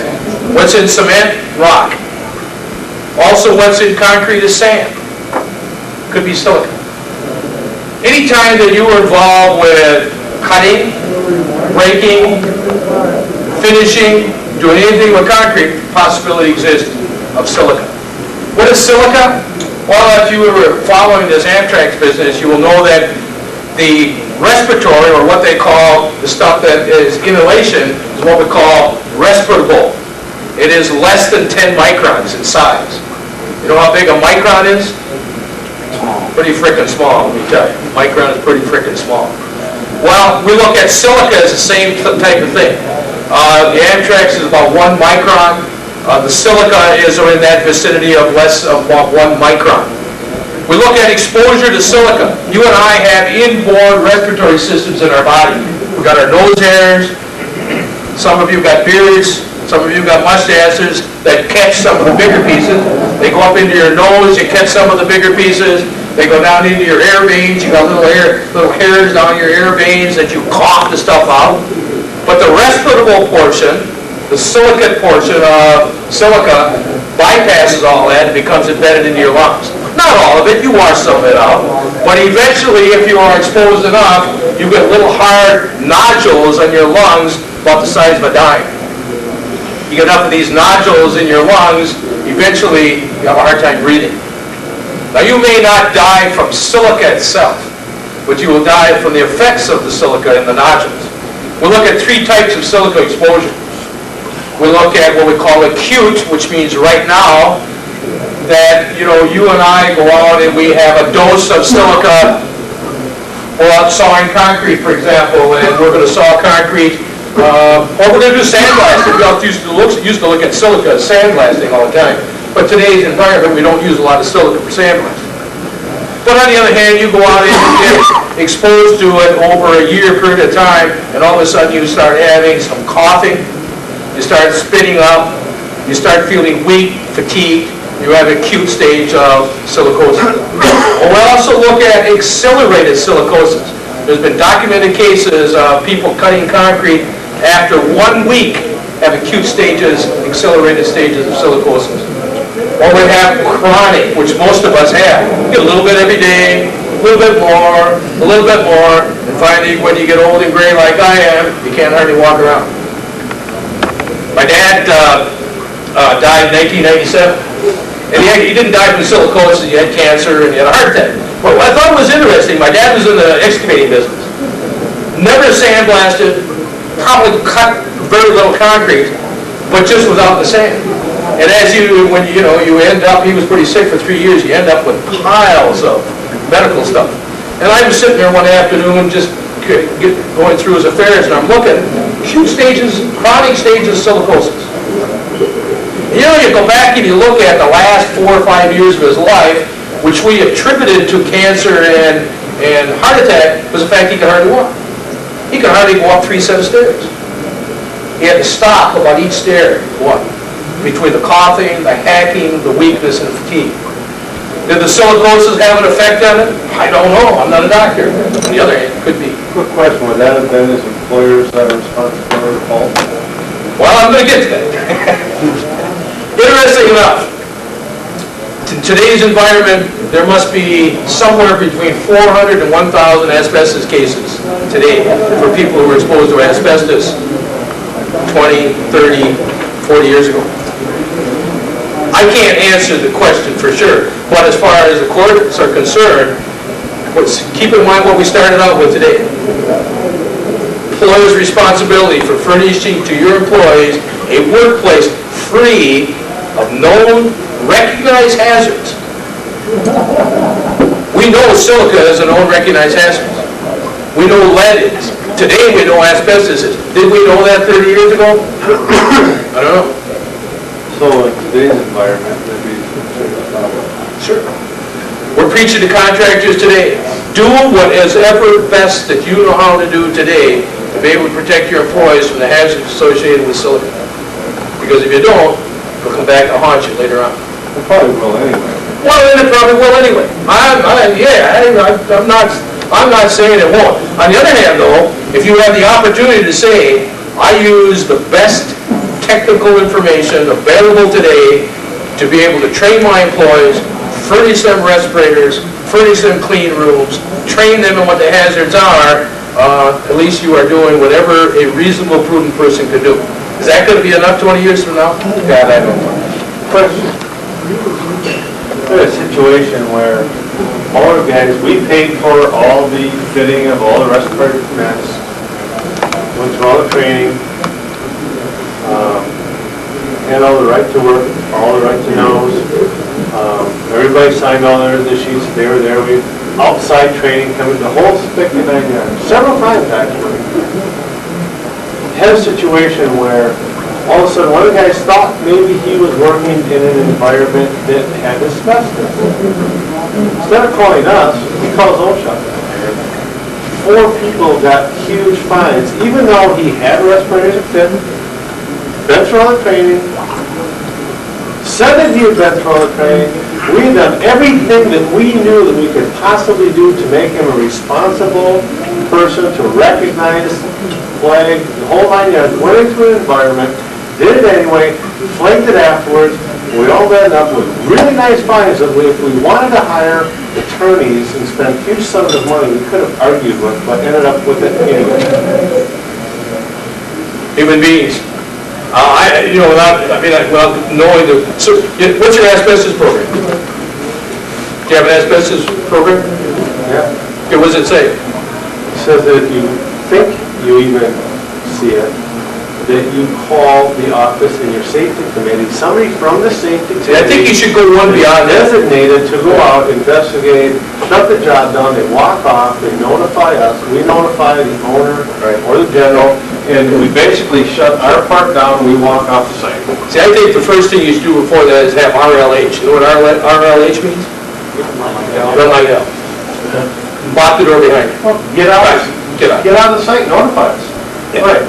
S2: What's in cement? Rock. Also, what's in concrete is sand. Could be silica. Anytime that you are involved with cutting, breaking, finishing, doing anything with concrete, possibility exists of silica. What is silica? Well, if you were following this anthrax business, you will know that the respiratory, or what they call the stuff that is inhalation, is what we call respirable. It is less than 10 microns in size. You know how big a micron is? Pretty frickin' small, let me tell you. Micron is pretty frickin' small. Well, we look at silica as the same type of thing. The anthrax is about 1 micron. The silica is in that vicinity of less of about 1 micron. We look at exposure to silica. You and I have inborn respiratory systems in our body. We've got our nose hairs. Some of you got beards. Some of you got mustaches that catch some of the bigger pieces. They go up into your nose. You catch some of the bigger pieces. They go down into your air veins. You got little hairs down your air veins that you cough the stuff out. But the respirable portion, the silicate portion of silica, bypasses all that and becomes embedded into your lungs. Not all of it, you wash some of it out. But eventually, if you are exposed enough, you get little hard nodules on your lungs about the size of a dime. You get enough of these nodules in your lungs, eventually you have a hard time breathing. Now you may not die from silica itself, but you will die from the effects of the silica and the nodules. We'll look at 3 types of silica exposure. We look at what we call acute, which means right now, that you and I go out and we have a dose of silica. We're out sawing concrete, for example, and we're going to saw concrete, or we're going to do sandblasting. We all used to look at silica as sandblasting all the time. But today's environment, we don't use a lot of silica for sandblasting. But on the other hand, you go out and you get exposed to it over a year period of time, and all of a sudden you start having some coughing, you start spitting up, you start feeling weak, fatigued, you have an acute stage of silicosis. We also look at accelerated silicosis. There's been documented cases of people cutting concrete after 1 week have acute stages, accelerated stages of silicosis. Or we have chronic, which most of us have. You get a little bit every day, a little bit more, and And finally, when you get old and gray like I am, you can't hardly walk around. My dad died in 1997, and he didn't die from silicosis. He had cancer and he had a heart attack. But what I thought was interesting, my dad was in the excavating business. Never sandblasted, probably cut very little concrete, but just without the sand. And as you end up, he was pretty sick for 3 years, you end up with piles of medical stuff. And I was sitting there one afternoon just going through his affairs, and I'm looking, acute stages, chronic stages of silicosis. You go back and you look at the last 4 or 5 years of his life, which we attributed to cancer and heart attack, was the fact he could hardly walk. He could hardly go up 3 set of stairs. He had to stop about each stair, between the coughing, the hacking, the weakness, and the fatigue. Did the silicosis have an effect on it? I don't know. I'm not a doctor. On the other hand, it could be.
S4: Quick question, would that have been his employers that are responsible for the fault?
S2: Well, I'm going to get to that. Interesting enough, in today's environment, there must be somewhere between 400 and 1,000 asbestos cases today for people who were exposed to asbestos 20, 30, 40 years ago. I can't answer the question for sure, but as far as the courts are concerned, keep in mind what we started out with today. Employer's responsibility for furnishing to your employees a workplace free of known, recognized hazards. We know silica is a known, recognized hazard. We know lead is. Today we know asbestos is. Did we know that 30 years ago? I don't know.
S4: So in today's environment, maybe it's a problem.
S2: Sure. We're preaching to contractors today. Do what is ever best that you know how to do today to be able to protect your employees from the hazards associated with silica. Because if you don't, it'll come back to haunt you later on.
S4: It probably will anyway.
S2: Well, then it probably will anyway. I'm not saying it won't. On the other hand, though, if you have the opportunity to say, I use the best technical information available today to be able to train my employees, furnish them respirators, furnish them clean rooms, train them in what the hazards are, at least you are doing whatever a reasonable, prudent person could do. Is that going to be enough 20 years from now? God, I don't know.
S4: Question. There's a situation where all our guys, we paid for all the fitting of all the respirator masks, went through all the training, had all the right to work, all the right to knows. Everybody signed all their sheets, they were there. We outside training, coming the whole spick and nine yards, several times actually. Had a situation where all of a sudden one of the guys thought maybe he was working in an environment that had asbestos. Instead of calling us, he calls Osha. 4 people got huge fines, even though he had respirators fit, been through all the training, said that he had been through all the training. We had done everything that we knew that we could possibly do to make him a responsible person, to recognize, flag, the whole 9 yards. Went into an environment, did it anyway, flagged it afterwards. We all ended up with really nice fines that if we wanted to hire attorneys and spend huge sums of money, we could have argued with, but ended up with it anyway.
S2: Human beings. Without knowing the... So, what's your asbestos program? Do you have an asbestos program?
S4: Yeah.
S2: Okay, what does it say?
S4: It says that if you think you even see it, that you call the office in your safety committee, somebody from the safety committee.
S2: See, I think you should go one beyond that.
S4: Designated to go out, investigate, shut the job down, they walk off, they notify us, we notify the owner or the general, and we basically shut our part down, we walk off the site.
S2: See, I think the first thing you should do before that is have RLH. You know what RLH means? Run like hell. Lock the door behind you.
S4: Well, get out.
S2: Right. Get out
S4: of the site, notify us.
S2: Yeah.
S4: Right.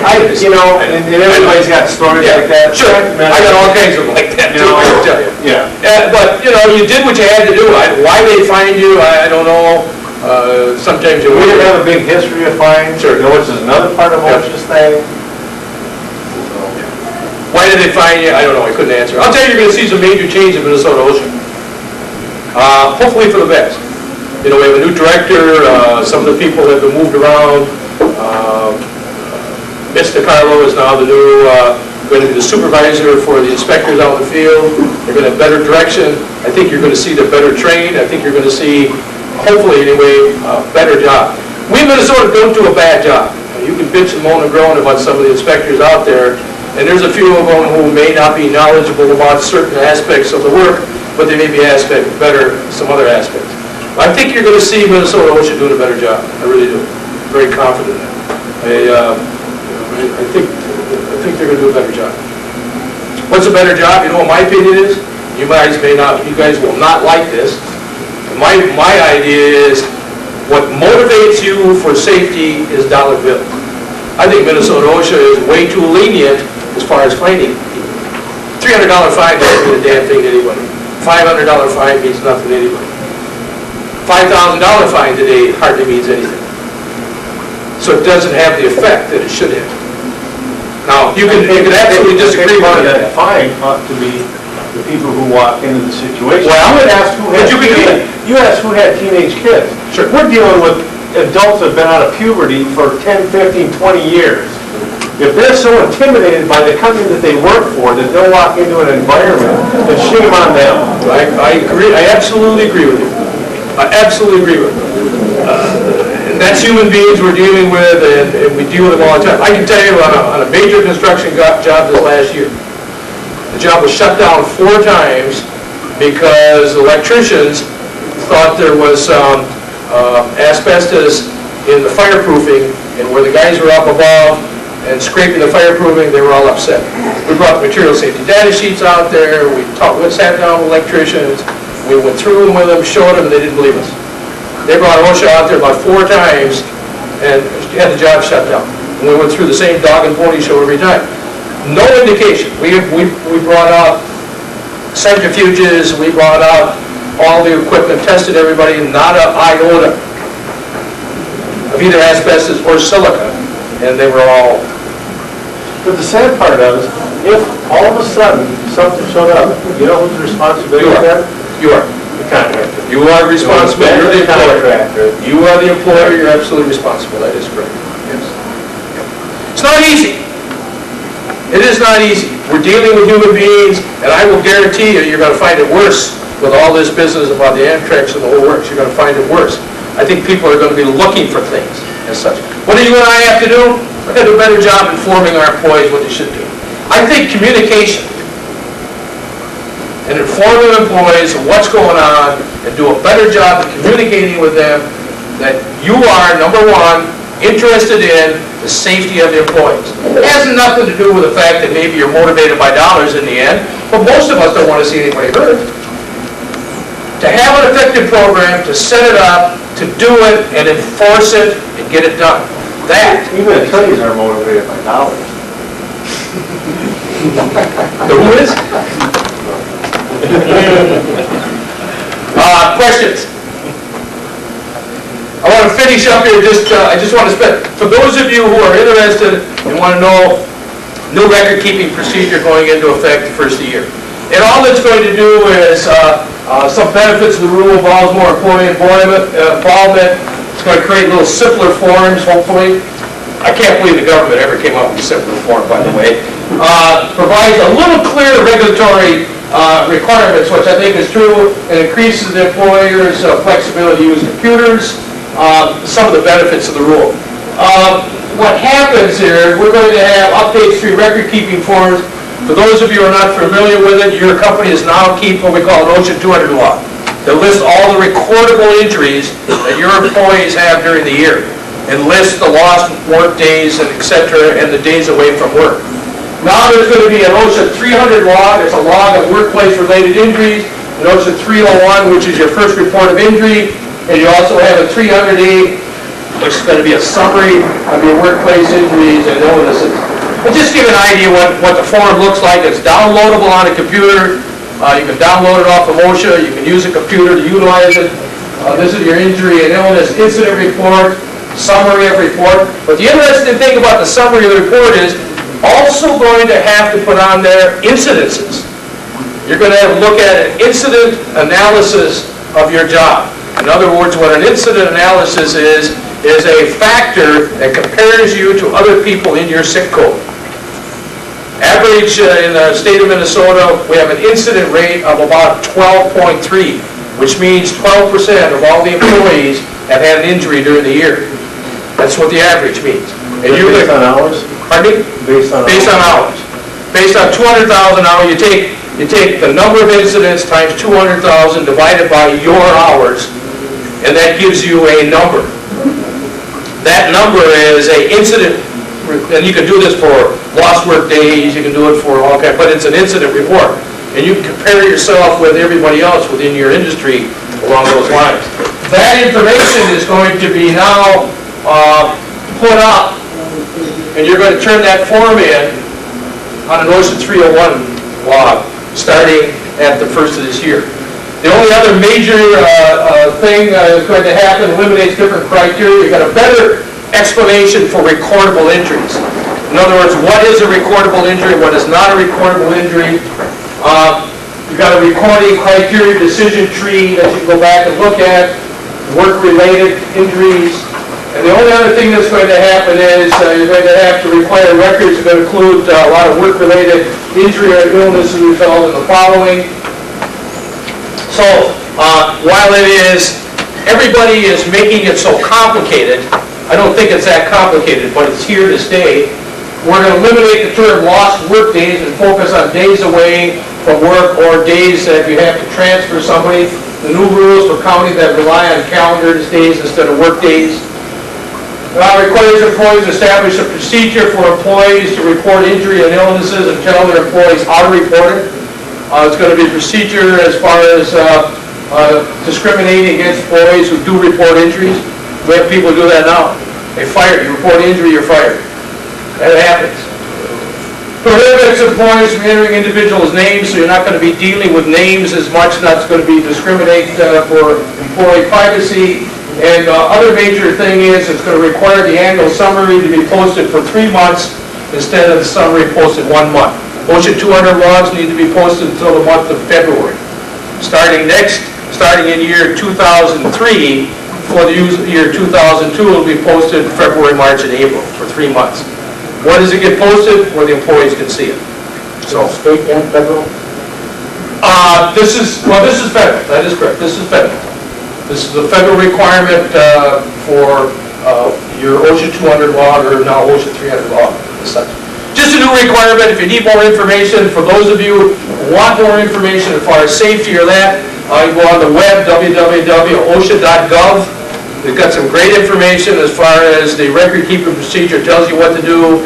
S4: And everybody's got stories like that.
S2: Sure, I got all kinds of them like that too, I can tell you.
S4: Yeah.
S2: But, you did what you had to do. Why they find you, I don't know. Sometimes you...
S4: We didn't have a big history of fines, which is another part of Osha's thing.
S2: Why did they find you? I don't know, I couldn't answer. I'll tell you, you're going to see some major change in Minnesota Osha. Hopefully for the best. We have a new director, some of the people have been moved around. Mr. Carlo is now the new, going to be the supervisor for the inspectors out in the field. They're going to have better direction. I think you're going to see they're better trained. I think you're going to see, hopefully anyway, a better job. We in Minnesota don't do a bad job. You can bitch and moan and groan about some of the inspectors out there, and there's a few of them who may not be knowledgeable about certain aspects of the work, but they may be better some other aspects. I think you're going to see Minnesota OSHA doing a better job. I really do. Very confident in that. I think they're going to do a better job. What's a better job? You know what my opinion is? You guys will not like this. My idea is what motivates you for safety is dollar bill. I think Minnesota OSHA is way too lenient as far as finding people. $300 fine doesn't mean a damn thing to anybody. $500 fine means nothing to anybody. $5,000 fine today hardly means anything. So it doesn't have the effect that it should have. Now, you can absolutely disagree with that.
S4: Fine ought to be the people who walk into the situation.
S2: Well,
S4: you would ask who had you asked who had teenage kids.
S2: Sure.
S4: We're dealing with adults that have been out of puberty for 10, 15, 20 years. If they're so intimidated by the company that they work for that they'll walk into an environment, then shame on them.
S2: I agree. I absolutely agree with you. I absolutely agree with you. And that's human beings we're dealing with, and we deal with them all the time. I can tell you on a major construction job this last year, the job was shut down 4 times because electricians thought there was some asbestos in the fireproofing, and where the guys were up above and scraping the fireproofing, they were all upset. We brought the material safety data sheets out there, we sat down with electricians, we went through them with them, showed them, and they didn't believe us. They brought OSHA out there about 4 times and had the job shut down. And we went through the same dog and pony show every time. No indication. We brought out centrifuges, we brought out all the equipment, tested everybody, not an iota of either asbestos or silica, and they were all...
S4: But the sad part is, if all of a sudden something showed up, you know whose responsibility is that?
S2: You are.
S4: The contractor.
S2: You are responsible. You're the employer.
S4: Contractor.
S2: You are the employer. You're absolutely responsible. That is correct. Yes. It's not easy. It is not easy. We're dealing with human beings, and I will guarantee you, you're going to find it worse with all this business about the Amtrak's and the whole works. You're going to find it worse. I think people are going to be looking for things as such. What do you and I have to do? We've got to do a better job informing our employees what they should do. I think communication and informing employees of what's going on and do a better job of communicating with them that you are, number one, interested in the safety of the employees. It has nothing to do with the fact that maybe you're motivated by dollars in the end, but most of us don't want to see anybody hurt. To have an effective program, to set it up, to do it and enforce it and get it done. That.
S4: Even attorneys are motivated by dollars.
S2: Who is? Questions? I want to finish up here. I just want to spend, for those of you who are interested and want to know new record-keeping procedure going into effect the first of the year. And all it's going to do is some benefits of the rule involves more employee involvement. It's going to create little simpler forms, hopefully. I can't believe the government ever came up with a simpler form, by the way. Provides a little clearer regulatory requirements, which I think is true. It increases the employer's flexibility to use computers. Some of the benefits of the rule. What happens here, we're going to have updates to your record-keeping forms. For those of you who are not familiar with it, your company is now keep what we call an OSHA 200 log. That lists all the recordable injuries that your employees have during the year, and lists the lost work days and etc. and the days away from work. Now there's going to be an OSHA 300 log. It's a log of workplace-related injuries. An OSHA 301, which is your first report of injury, and you also have a 300A, which is going to be a summary of your workplace injuries and illnesses. But just give an idea what the form looks like. It's downloadable on a computer. You can download it off of OSHA. You can use a computer to utilize it. This is your injury and illness incident report, summary of report. But the interesting thing about the summary of the report is also going to have to put on there incidences. You're going to have to look at an incident analysis of your job. In other words, what an incident analysis is a factor that compares you to other people in your SIC code. Average in the state of Minnesota, we have an incident rate of about 12.3, which means 12% of all the employees have had an injury during the year. That's what the average means. And you
S4: Based on hours?
S2: Pardon me?
S4: Based on
S2: hours. Based on 200,000 hours, you take the number of incidents times 200,000 divided by your hours, and that gives you a number. That number is a incident, and you can do this for lost work days, you can do it for all kinds, but it's an incident report. And you can compare yourself with everybody else within your industry along those lines. That information is going to be now put up, and you're going to turn that form in on an OSHA 301 log starting at the first of this year. The only other major thing that is going to happen eliminates different criteria. You've got a better explanation for recordable injuries. In other words, what is a recordable injury, what is not a recordable injury. You've got a recording criteria decision tree that you can go back and look at, work-related injuries. And the only other thing that's going to happen is you're going to have to require records that include a lot of work-related injury or illnesses we felt in the following. So while it is, everybody is making it so complicated, I don't think it's that complicated, but it's here to stay. We're going to eliminate the term lost work days and focus on days away from work or days that you have to transfer somebody. The new rules for counties that rely on calendar days instead of work days. Requires employees to establish a procedure for employees to report injury and illnesses and tell their employees how to report it. It's going to be a procedure as far as discriminating against employees who do report injuries. We have people do that now. They fire you, report injury, you're fired. That happens. Prohibits employees from entering individuals' names, so you're not going to be dealing with names as much. That's going to be discriminate for employee privacy. And other major thing is it's going to require the annual summary to be posted for 3 months instead of the summary posted 1 month. OSHA 200 logs need to be posted until the month of February. Starting in year 2003, for the year 2002, it will be posted February, March, and April for 3 months. When does it get posted? Where the employees can see it. So
S3: State and federal?
S2: this is federal. That is correct. This is federal. This is a federal requirement for your OSHA 200 log or now OSHA 300 log. Just a new requirement. If you need more information, for those of you who want more information as far as safety or that, you go on the web, www.osha.gov. They've got some great information as far as the record-keeping procedure, tells you what to do,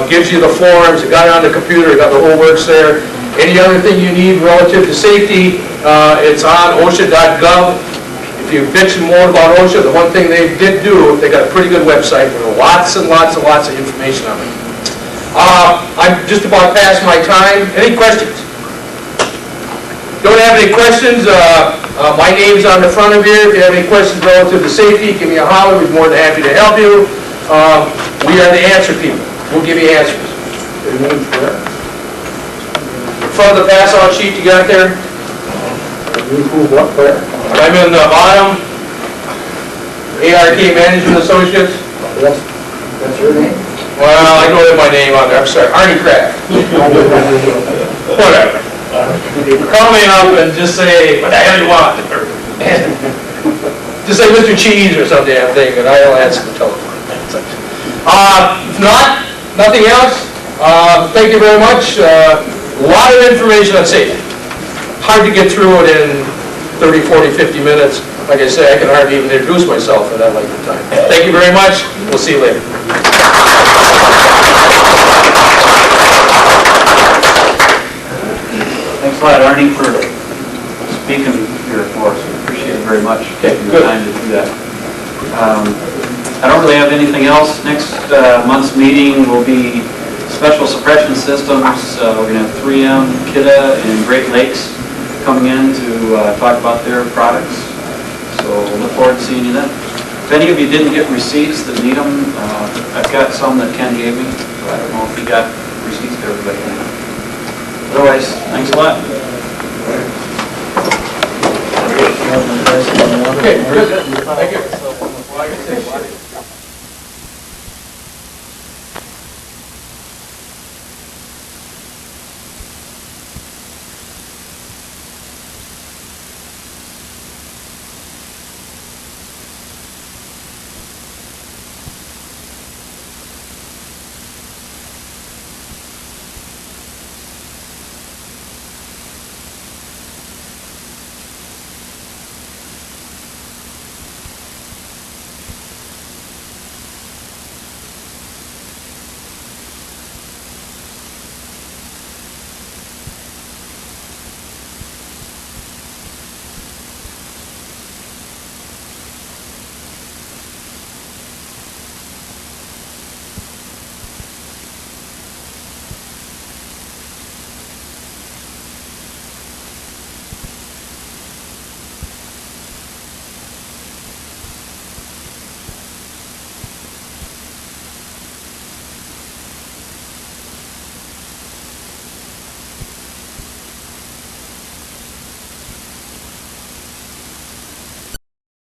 S2: gives you the forms, you got it on the computer, you got the whole works there. Any other thing you need relative to safety, it's on osha.gov. If you bitch more about OSHA, the one thing they did do, they got a pretty good website with lots and lots and lots of information on it. I'm just about past my time. Any questions? Don't have any questions? My name's on the front of here. If you have any questions relative to safety, give me a holler. We're more than happy to help you. We are the answer people. We'll give you answers. In front of the pass-out sheet you got there? I'm in the bottom. ARK Management Associates.
S3: That's your name?
S2: Well, I don't have my name on there. I'm sorry. Arnie Kraft. Whatever. Call me up and just say, what the hell do you want? Just say Mr. Cheese or some damn thing, and I'll answer the telephone. If not, nothing else. Thank you very much. A lot of information on safety. Hard to get through it in 30, 40, 50 minutes. Like I say, I can hardly even introduce myself in that length of time. Thank you very much. We'll see you later.
S1: Thanks a lot, Arnie, for speaking here for us. We appreciate it very much, taking the time to do that. I don't really have anything else. Next month's meeting will be special suppression systems. We're going to have 3M, Kidda, and Great Lakes coming in to talk about their products. So we'll look forward to seeing you then. If any of you didn't get receipts that need them, I've got some that Ken gave me. So I don't know if you got receipts to everybody. Otherwise, thanks a lot.
S2: Okay, good. Thank you.